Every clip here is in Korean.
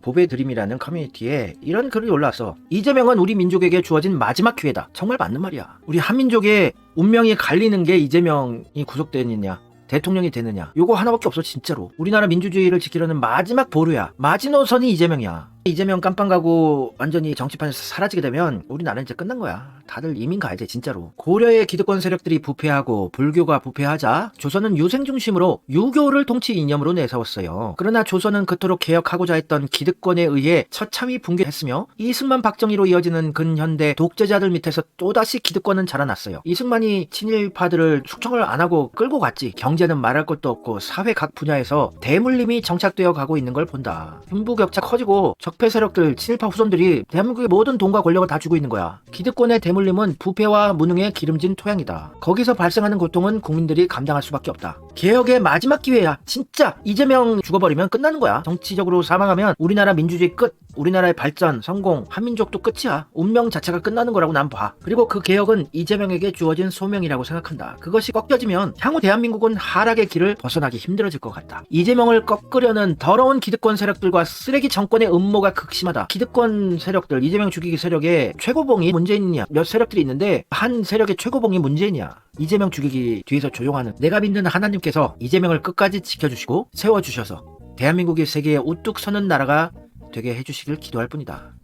보배 드림이라는 커뮤니티에 이런 글이 올라왔어. 이재명은 우리 민족에게 주어진 마지막 기회다. 정말 맞는 말이야. 우리 한민족의 운명이 갈리는 게 이재명이 구속되느냐 대통령이 되느냐 요거 하나밖에 없어. 진짜로 우리나라 민주주의를 지키려는 마지막 보루야. 마지노선이 이재명이야. 이재명 깜빵 가고 완전히 정치판에서 사라지게 되면 우리나라는 이제 끝난 거야. 다들 이민 가야지 진짜로. 고려의 기득권 세력들이 부패하고 불교가 부패하자 조선은 유생 중심으로 유교를 통치 이념으로 내세웠어요. 그러나 조선은 그토록 개혁하고자 했던 기득권에 의해 처참히 붕괴했으며 이승만 박정희로 이어지는 근현대 독재자들 밑에서 또다시 기득권은 자라났어요. 이승만이 친일파들을 숙청을 안 하고 끌고 갔지. 경제는 말할 것도 없고 사회 각 분야에서 대물림이 정착되어 가고 있는 걸 본다. 빈부격차 커지고 적폐 세력들, 친일파 후손들이 대한민국의 모든 돈과 권력을 다 주고 있는 거야. 기득권의 대물림은 부패와 무능의 기름진 토양이다. 거기서 발생하는 고통은 국민들이 감당할 수밖에 없다. 개혁의 마지막 기회야. 진짜 이재명 죽어버리면 끝나는 거야. 정치적으로 사망하면 우리나라 민주주의 끝. 우리나라의 발전, 성공, 한민족도 끝이야. 운명 자체가 끝나는 거라고 난 봐. 그리고 그 개혁은 이재명에게 주어진 소명이라고 생각한다. 그것이 꺾여지면 향후 대한민국은 하락의 길을 벗어나기 힘들어질 것 같다. 이재명을 꺾으려는 더러운 기득권 세력들과 쓰레기 정권의 음모가 극심하다. 기득권 세력들, 이재명 죽이기 세력의 최고봉이 문재인이야. 몇 세력들이 있는데 한 세력의 최고봉이 문재인이야. 이재명 죽이기 뒤에서 조종하는 내가 믿는 하나님께서 이재명을 끝까지 지켜주시고 세워주셔서 대한민국이 세계에 우뚝 서는 나라가 되게 해주시길 기도할 뿐이다.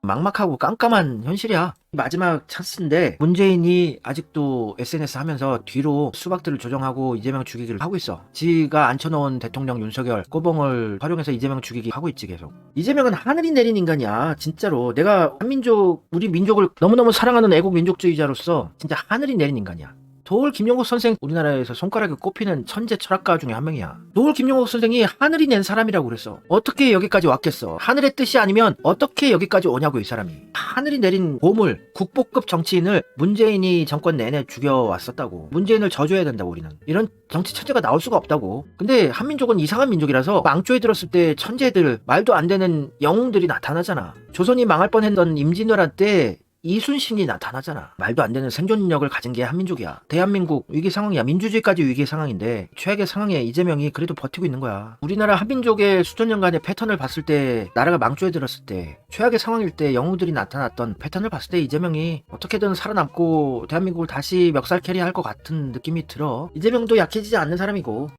막막하고 깜깜한 현실이야. 마지막 찬스인데 문재인이 아직도 SNS 하면서 뒤로 수박들을 조정하고 이재명 죽이기를 하고 있어. 지가 앉혀놓은 대통령 윤석열 꼬봉을 활용해서 이재명 죽이기 하고 있지 계속. 이재명은 하늘이 내린 인간이야. 진짜로 내가 한민족 우리 민족을 너무너무 사랑하는 애국 민족주의자로서 진짜 하늘이 내린 인간이야. 도올 김용국 선생 우리나라에서 손가락에 꼽히는 천재 철학가 중에 한 명이야. 도올 김용국 선생이 하늘이 낸 사람이라고 그랬어. 어떻게 여기까지 왔겠어. 하늘의 뜻이 아니면 어떻게 여기까지 오냐고 이 사람이. 하늘이 내린 보물 국보급 정치인을 문재인이 정권 내내 죽여왔었다고. 문재인을 저줘야 된다고 우리는. 이런 정치 천재가 나올 수가 없다고. 근데 한민족은 이상한 민족이라서 망조에 들었을 때 천재들 말도 안 되는 영웅들이 나타나잖아. 조선이 망할 뻔했던 임진왜란 때 이순신이 나타나잖아. 말도 안 되는 생존력을 가진 게 한민족이야. 대한민국 위기 상황이야. 민주주의까지 위기 상황인데 최악의 상황에 이재명이 그래도 버티고 있는 거야. 우리나라 한민족의 수천 년간의 패턴을 봤을 때 나라가 망조에 들었을 때 최악의 상황일 때 영웅들이 나타났던 패턴을 봤을 때 이재명이 어떻게든 살아남고 대한민국을 다시 멱살 캐리할 것 같은 느낌이 들어. 이재명도 약해지지 않는 사람이고.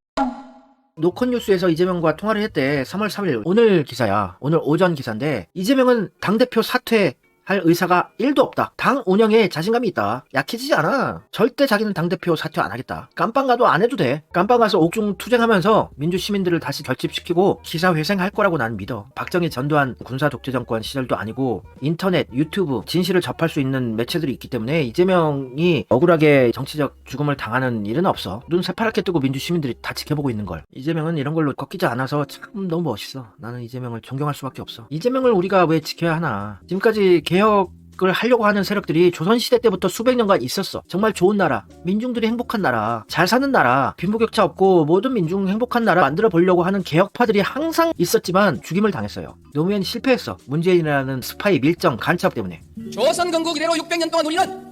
노컷뉴스에서 이재명과 통화를 했대. 3월 3일 오늘 기사야. 오늘 오전 기사인데 이재명은 당대표 사퇴 할 의사가 1도 없다. 당 운영에 자신감이 있다. 약해지지 않아. 절대 자기는 당대표 사퇴 안 하겠다. 깜빵 가도 안 해도 돼. 깜빵 가서 옥중 투쟁하면서 민주시민들을 다시 결집시키고 기사회생할 거라고 나는 믿어. 박정희 전두환 군사 독재 정권 시절도 아니고 인터넷, 유튜브, 진실을 접할 수 있는 매체들이 있기 때문에 이재명이 억울하게 정치적 죽음을 당하는 일은 없어. 눈 새파랗게 뜨고 민주시민들이 다 지켜보고 있는 걸. 이재명은 이런 걸로 꺾이지 않아서 참 너무 멋있어. 나는 이재명을 존경할 수밖에 없어. 이재명을 우리가 왜 지켜야 하나. 지금까지 개혁을 하려고 하는 세력들이 조선시대 때부터 수백 년간 있었어. 정말 좋은 나라, 민중들이 행복한 나라, 잘 사는 나라, 빈부격차 없고 모든 민중 행복한 나라 만들어 보려고 하는 개혁파들이 항상 있었지만 죽임을 당했어요. 노무현이 실패했어. 문재인이라는 스파이 밀정 간첩 때문에. 조선 건국 이래로 600년 동안 우리는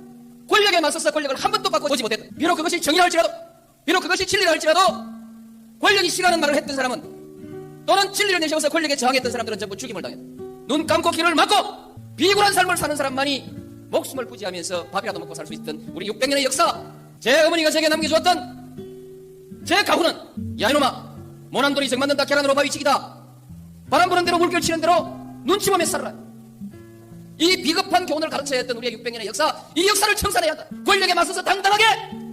권력에 맞서서 권력을 한 번도 바꿔보지 못했다. 비록 그것이 정의라 할지라도, 비록 그것이 진리라 할지라도 권력이 싫어하는 말을 했던 사람은 또는 진리를 내세워서 권력에 저항했던 사람들은 전부 죽임을 당했다. 눈 감고 귀를 막고 비굴한 삶을 사는 사람만이 목숨을 부지하면서 밥이라도 먹고 살 수 있던 우리 600년의 역사, 제 어머니가 제게 남겨주었던 제 가훈은 야 이놈아 모난돌이 정 맞는다 계란으로 바위치기다. 바람 부는 대로 물결 치는 대로 눈치 보며 살아라. 이 비겁한 교훈을 가르쳐야 했던 우리의 600년의 역사, 이 역사를 청산해야 한다. 권력에 맞서서 당당하게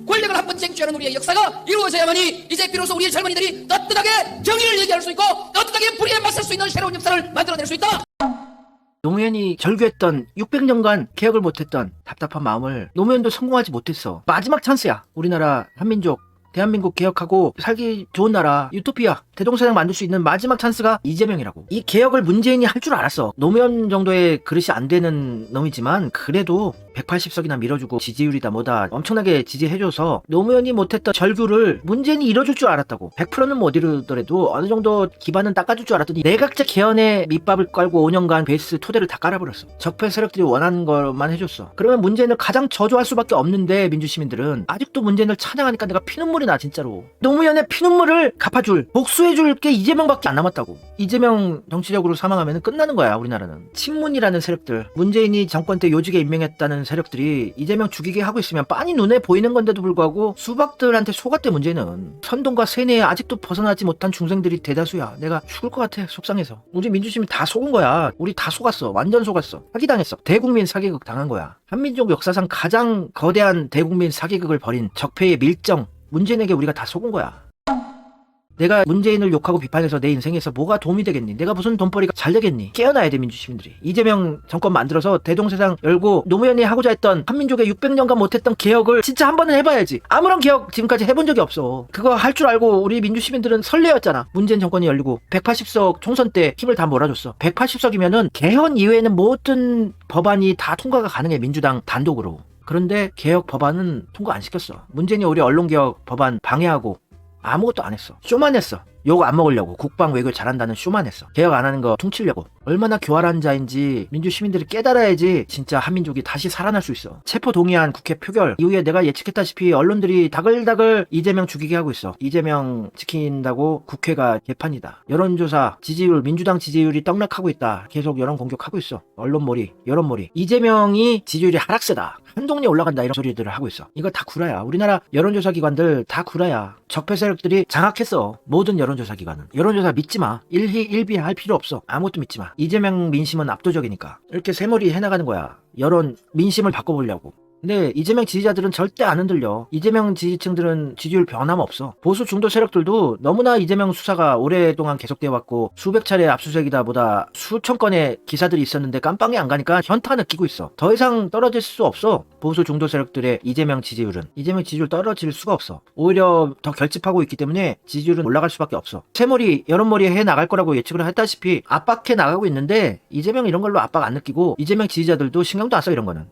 권력을 한번 쟁취하는 우리의 역사가 이루어져야만이 이제 비로소 우리의 젊은이들이 떳떳하게 정의를 얘기할 수 있고 떳떳하게 불의에 맞설 수 있는 새로운 역사를 만들어낼 수 있다. 노무현이 절규했던 600년간 개혁을 못했던 답답한 마음을 노무현도 성공하지 못했어. 마지막 찬스야. 우리나라 한민족 대한민국 개혁하고 살기 좋은 나라 유토피아 대동사장 만들 수 있는 마지막 찬스가 이재명이라고. 이 개혁을 문재인이 할 줄 알았어. 노무현 정도의 그릇이 안 되는 놈이지만 그래도 180석이나 밀어주고 지지율이다 뭐다 엄청나게 지지해줘서 노무현이 못했던 절규를 문재인이 이뤄줄 줄 알았다고. 100%는 못 이루더라도 어느 정도 기반은 닦아줄 줄 알았더니 내각제 개헌에 밑밥을 깔고 5년간 베이스 토대를 다 깔아버렸어. 적폐 세력들이 원하는 것만 해줬어. 그러면 문재인을 가장 저주할 수밖에 없는데 민주시민들은 아직도 문재인을 찬양하니까 내가 피눈물이 나 진짜로. 노무현의 피눈물을 갚아줄 복수해줄 게 이재명밖에 안 남았다고. 이재명 정치적으로 사망하면 끝나는 거야 우리나라는. 친문이라는 세력들, 문재인이 정권 때 요직에 임명했다는 세력들이 이재명 죽이게 하고 있으면 빤히 눈에 보이는 건데도 불구하고 수박들한테 속았대. 문제는 선동과 세뇌에 아직도 벗어나지 못한 중생들이 대다수야. 내가 죽을 것 같아 속상해서. 우리 민주시민 다 속은 거야. 우리 다 속았어. 완전 속았어. 사기당했어. 대국민 사기극 당한 거야. 한민족 역사상 가장 거대한 대국민 사기극을 벌인 적폐의 밀정 문재인에게 우리가 다 속은 거야. 내가 문재인을 욕하고 비판해서 내 인생에서 뭐가 도움이 되겠니? 내가 무슨 돈벌이가 잘 되겠니? 깨어나야 돼 민주시민들이. 이재명 정권 만들어서 대동세상 열고 노무현이 하고자 했던 한민족의 600년간 못했던 개혁을 진짜 한 번은 해봐야지. 아무런 개혁 지금까지 해본 적이 없어. 그거 할 줄 알고 우리 민주시민들은 설레었잖아. 문재인 정권이 열리고 180석 총선 때 힘을 다 몰아줬어. 180석이면은 개헌 이외에는 모든 법안이 다 통과가 가능해. 민주당 단독으로. 그런데 개혁 법안은 통과 안 시켰어. 문재인이 우리 언론개혁 법안 방해하고 아무것도 안 했어. 쇼만 했어. 욕 안 먹으려고. 국방 외교 잘한다는 쇼만 했어. 개혁 안 하는 거 퉁치려고. 얼마나 교활한 자인지 민주 시민들이 깨달아야지 진짜 한민족이 다시 살아날 수 있어. 체포 동의안 국회 표결 이후에 내가 예측했다시피 언론들이 다글다글 이재명 죽이게 하고 있어. 이재명 지킨다고 국회가 개판이다. 여론조사 지지율 민주당 지지율이 떡락하고 있다. 계속 여론 공격하고 있어. 언론몰이 여론몰이. 이재명이 지지율이 하락세다. 한동네 올라간다 이런 소리들을 하고 있어. 이거 다 구라야. 우리나라 여론조사 기관들 다 구라야. 적폐 세력들이 장악했어. 모든 여론조사 기관은. 여론조사 믿지 마. 일희 할 필요 없어. 아무것도 믿지 마. 이재명 민심은 압도적이니까. 이렇게 새머리 해나가는 거야. 여론 민심을 바꿔보려고. 근데 이재명 지지자들은 절대 안 흔들려. 이재명 지지층들은 지지율 변함없어. 보수 중도 세력들도 너무나 이재명 수사가 오랫동안 계속되어 왔고 수백 차례 압수수색이다 보다 수천 건의 기사들이 있었는데 깜빵이 안 가니까 현타 느끼고 있어. 더 이상 떨어질 수 없어. 보수 중도 세력들의 이재명 지지율은. 이재명 지지율 떨어질 수가 없어. 오히려 더 결집하고 있기 때문에 지지율은 올라갈 수밖에 없어. 새머리 여론머리 해 나갈 거라고 예측을 했다시피 압박해 나가고 있는데 이재명 이런 걸로 압박 안 느끼고 이재명 지지자들도 신경도 안 써 이런 거는.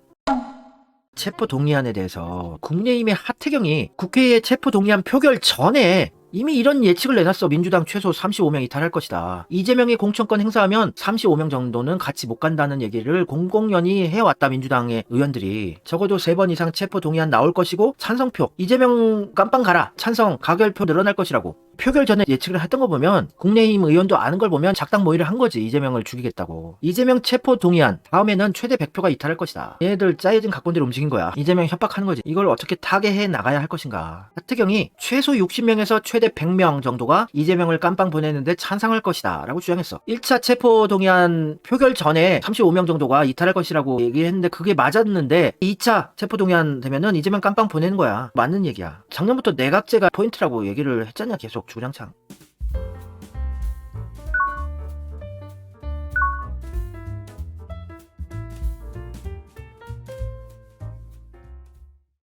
체포 동의안에 대해서 국민의힘의 하태경이 국회에 체포 동의안 표결 전에 이미 이런 예측을 내놨어. 민주당 최소 35명 이탈할 것이다. 이재명이 공천권 행사하면 35명 정도는 같이 못 간다는 얘기를 공공연히 해왔다. 민주당의 의원들이. 적어도 3번 이상 체포 동의안 나올 것이고 찬성표 이재명 깜빵 가라 찬성 가결표 늘어날 것이라고 표결 전에 예측을 했던 거 보면 국민의힘 의원도 아는 걸 보면 작당 모의를 한 거지. 이재명을 죽이겠다고. 이재명 체포 동의안 다음에는 최대 100표가 이탈할 것이다. 얘네들 짜여진 각본대로 움직인 거야. 이재명 협박하는 거지. 이걸 어떻게 타개해 나가야 할 것인가. 하태경이 최소 60명에서 최대 100명 정도가 이재명을 깜빵 보내는데 찬성할 것이다 라고 주장했어. 1차 체포 동의안 표결 전에 35명 정도가 이탈할 것이라고 얘기했는데 그게 맞았는데 2차 체포 동의안 되면은 이재명 깜빵 보내는 거야. 맞는 얘기야. 작년부터 내각제가 포인트라고 얘기를 했잖냐 계속 주구장창.